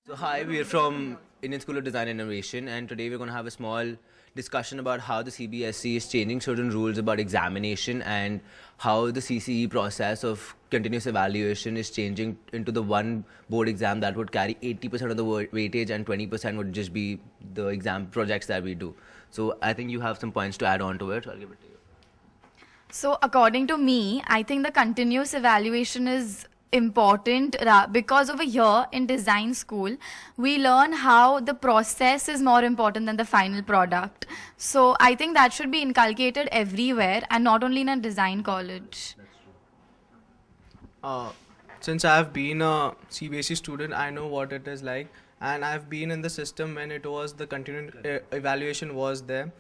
So hi, we're from Indian School of Design and Innovation, and today we're going to have a small discussion about how the CBSE is changing certain rules about examination and how the CCE process of continuous evaluation is changing into the one board exam that would carry 80% of the weightage and 20% would just be the exam projects that we do. So I think you have some points to add on to it. I'll give it to you. So, according to me, I think the continuous evaluation is important because over here in design school we learn how the process is more important than the final product. So I think that should be inculcated everywhere and not only in a design college. Uh, since I've been a CBSE student, I know what it is like, and I've been in the system when it was the evaluation was there.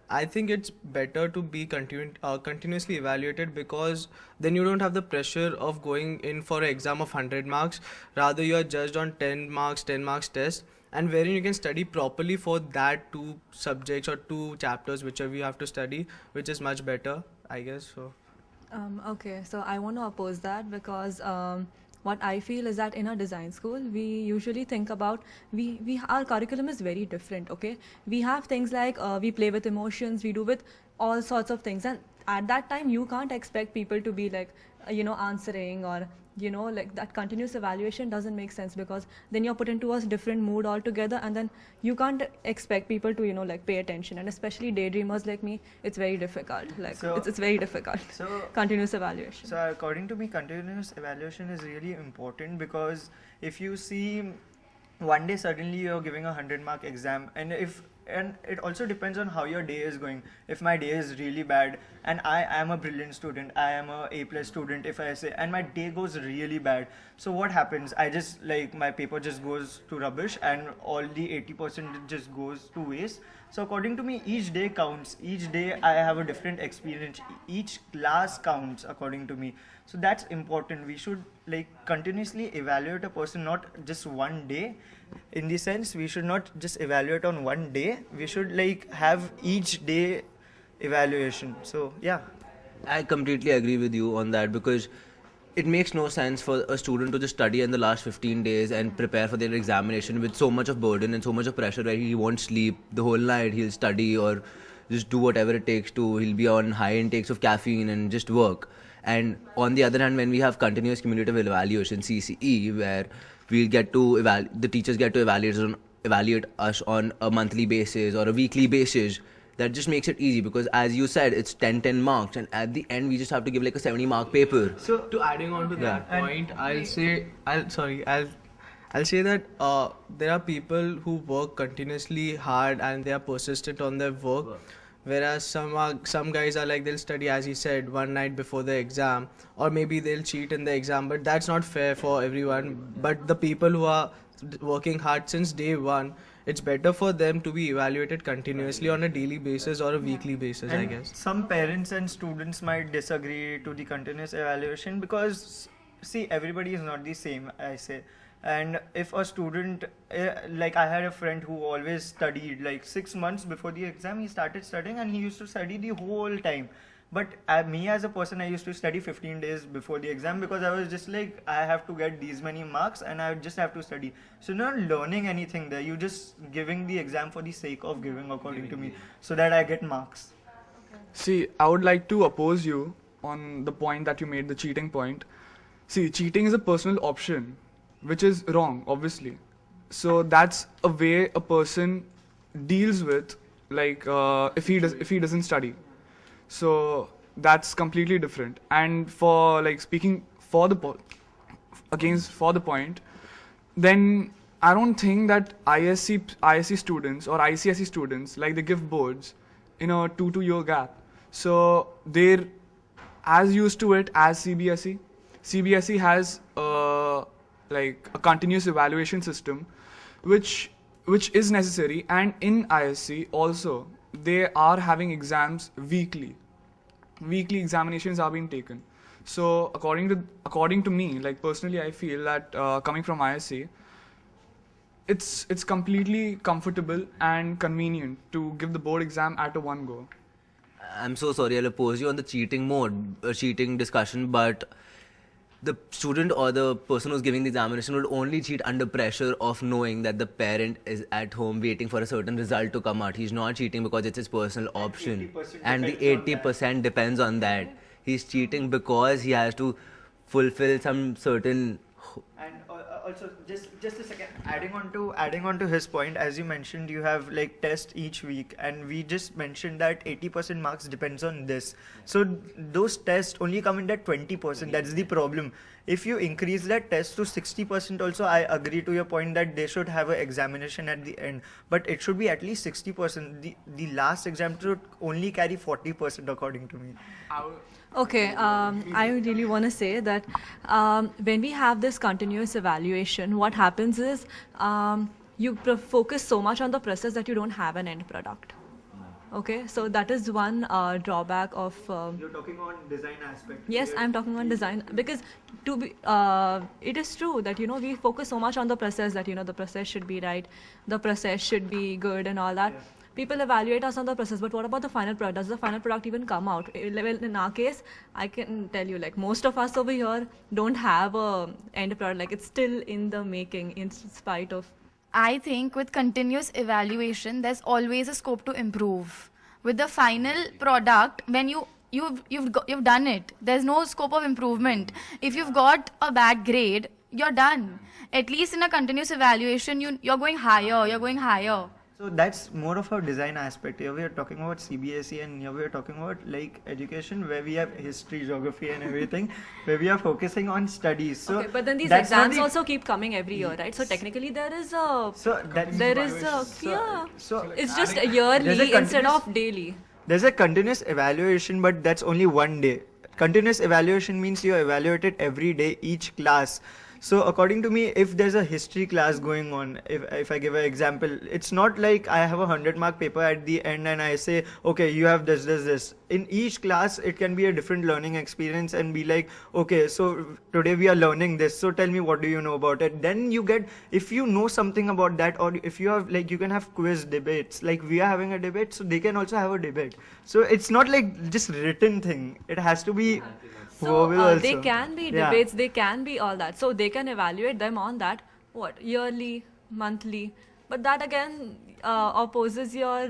I think it's better to be continuously evaluated, because then you don't have the pressure of going in for an exam of 100 marks. Rather, you are judged on 10 marks test, and wherein you can study properly for that two subjects or two chapters, whichever you have to study, which is much better, I guess. So. Okay, so I want to oppose that because what I feel is that in a design school, we usually think about our curriculum is very different. Okay, we have things like we play with emotions, we do with all sorts of things, and at that time you can't expect people to be like answering, or like that continuous evaluation doesn't make sense, because then you're put into a different mood altogether, and then you can't expect people to like pay attention, and especially daydreamers like me, it's very difficult. Like it's very difficult. So Continuous evaluation. So according to me, continuous evaluation is really important, because if you see one day suddenly you're giving 100-mark exam, and it also depends on how your day is going. If my day is really bad and I am a brilliant student, I am a A+ student, if I say, and my day goes really bad, so what happens? I just my paper just goes to rubbish and all the 80% just goes to waste. So according to me, each day counts. Each day I have a different experience. Each class counts according to me. So that's important. We should continuously evaluate a person, not just one day. In the sense, we should not just evaluate on one day. We should have each day evaluation. So yeah. I completely agree with you on that, because it makes no sense for a student to just study in the last 15 days and prepare for their examination with so much of burden and so much of pressure where he won't sleep the whole night. He'll study or just do whatever it takes to. He'll be on high intakes of caffeine and just work. And on the other hand, when we have continuous cumulative evaluation, CCE, where we'll get to the teachers get to evaluate us on a monthly basis or a weekly basis, that just makes it easy, because as you said, it's 10 marks, and at the end we just have to give a 70-mark paper. So to adding on to that point, I'll say that there are people who work continuously hard and they are persistent on their work, whereas some guys are they'll study, as he said, one night before the exam, or maybe they'll cheat in the exam, but that's not fair for everyone. But the people who are working hard since day one, it's better for them to be evaluated continuously on a daily basis or a weekly basis, And I guess. some parents and students might disagree to the continuous evaluation, because see, everybody is not the same, I say. And if a student, I had a friend who always studied 6 months before the exam, he started studying and he used to study the whole time. But me as a person, I used to study 15 days before the exam, because I was just I have to get these many marks and I just have to study. So you're not learning anything there. You're just giving the exam for the sake of giving, according to me, so that I get marks. See, I would like to oppose you on the point that you made, the cheating point. See, cheating is a personal option, which is wrong, obviously. So that's a way a person deals with, if he doesn't study. So that's completely different. And for speaking for the point, then I don't think that ISC students or ICSE students, they give boards in a 2-year gap. So they're as used to it as CBSE. CBSE has a continuous evaluation system, which is necessary, and in ISC also they are having exams weekly. Weekly examinations are being taken. So according to me, personally, I feel that coming from ISC, it's completely comfortable and convenient to give the board exam at a one go. I'm so sorry, I'll oppose you on the cheating discussion, but the student or the person who's giving the examination would only cheat under pressure of knowing that the parent is at home waiting for a certain result to come out. He's not cheating because it's his personal option. 80% And the depends on that. 80% depends on that. He's cheating because he has to fulfill some certain. And also, just a second, adding on to his point, as you mentioned, you have like tests each week, and we just mentioned that 80% marks depends on this. So those tests only come in that 20%. That's the problem. If you increase that test to 60%, also I agree to your point that they should have an examination at the end, but it should be at least 60%. The last exam should only carry 40%, according to me. Okay, I really want to say that when we have this continuous evaluation, what happens is you focus so much on the process that you don't have an end product. Okay, so that is one drawback of. You're talking on design aspect. Yes, I'm talking on design because to be, it is true that we focus so much on the process that the process should be right, the process should be good and all that. Yeah. People evaluate us on the process, but what about the final product? Does the final product even come out? Well, in our case, I can tell you, like most of us over here don't have a end product. Like it's still in the making, in spite of. I think with continuous evaluation, there's always a scope to improve. With the final product, when you've done it, there's no scope of improvement. If you've got a bad grade, you're done. At least in a continuous evaluation, you're going higher. You're going higher. So that's more of a design aspect. Here we are talking about CBSE, and here we are talking about like education where we have history, geography and everything, where we are focusing on studies. So Okay, but then these that's not exams the- also keep coming every year, right? So technically there is a. So that's There is a. so, Yeah. so It's just there's yearly a instead continuous- of daily. There's a continuous evaluation, but that's only one day. Continuous evaluation means you are evaluated every day, each class. So according to me, if there's a history class going on, if I give an example, it's not like I have a 100-mark paper at the end and I say, okay, you have this. In each class, it can be a different learning experience and be like, okay, so today we are learning this. So tell me, what do you know about it? Then you get, if you know something about that, or if you have like, you can have quiz debates. Like we are having a debate, so they can also have a debate. So it's not like just written thing. It has to be. So verbal they also. can be Yeah. debates, they can be all that. So they can evaluate them on that, what, yearly, monthly. But that again opposes your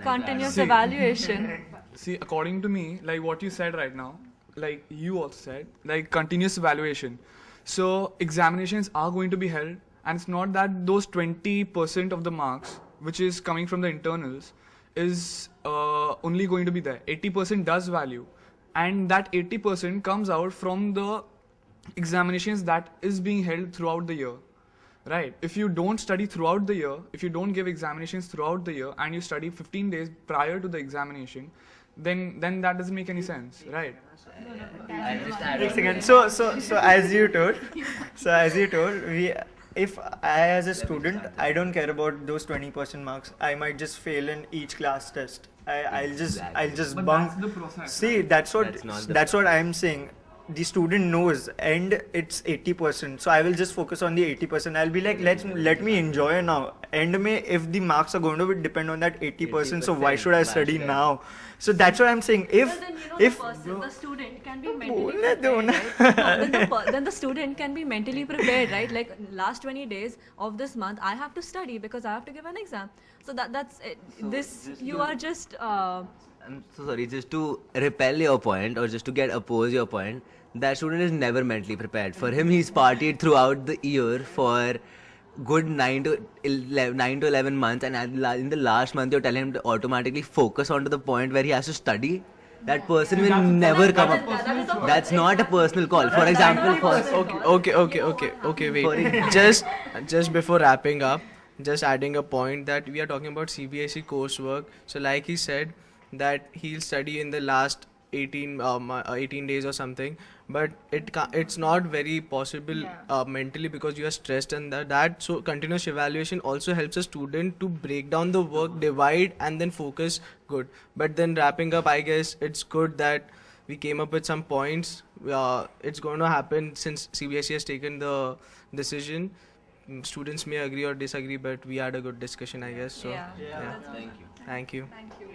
continuous See. evaluation. See, according to me, like what you said right now, like you also said, like continuous evaluation. So examinations are going to be held, and it's not that those 20% of the marks, which is coming from the internals, is only going to be there. 80% does value, and that 80% comes out from the examinations that is being held throughout the year. Right. If you don't study throughout the year, if you don't give examinations throughout the year, and you study 15 days prior to the examination, then that doesn't make any sense, right? Next second. So as you told, if I as a student, I don't care about those 20% marks. I might just fail in each class test. I'll just But bunk. that's the process. See, that's That's not the what I'm saying. The student knows, and it's 80%. So I will just focus on the 80%. I'll be like, let me enjoy now. End may, if the marks are going to depend on that 80%, so why should I study master. now? So that's what I'm saying. If the student can be mentally Bolne do na. prepared. Then the student can be mentally prepared, right? Like last 20 days of this month, I have to study because I have to give an exam. So that's it. This you are just. I'm so sorry, just to repel your point or just to oppose your point, that student is never mentally prepared. For him, he's partied throughout the year for good 9 to 11 months, and in the last month, you're telling him to automatically focus on to the point where he has to study. That person will never come up. That's not a personal call. For example, Okay. Wait. Just before wrapping up, just adding a point that we are talking about CBSE coursework. So like he said, that he'll study in the last 18 days or something, but it's not very possible mentally because you are stressed, and that so continuous evaluation also helps a student to break down the work, divide and then focus good. But then wrapping up, I guess it's good that we came up with some points. It's going to happen since CBSE has taken the decision. Students may agree or disagree, but we had a good discussion, I guess. So Yeah. Thank you. Thank you.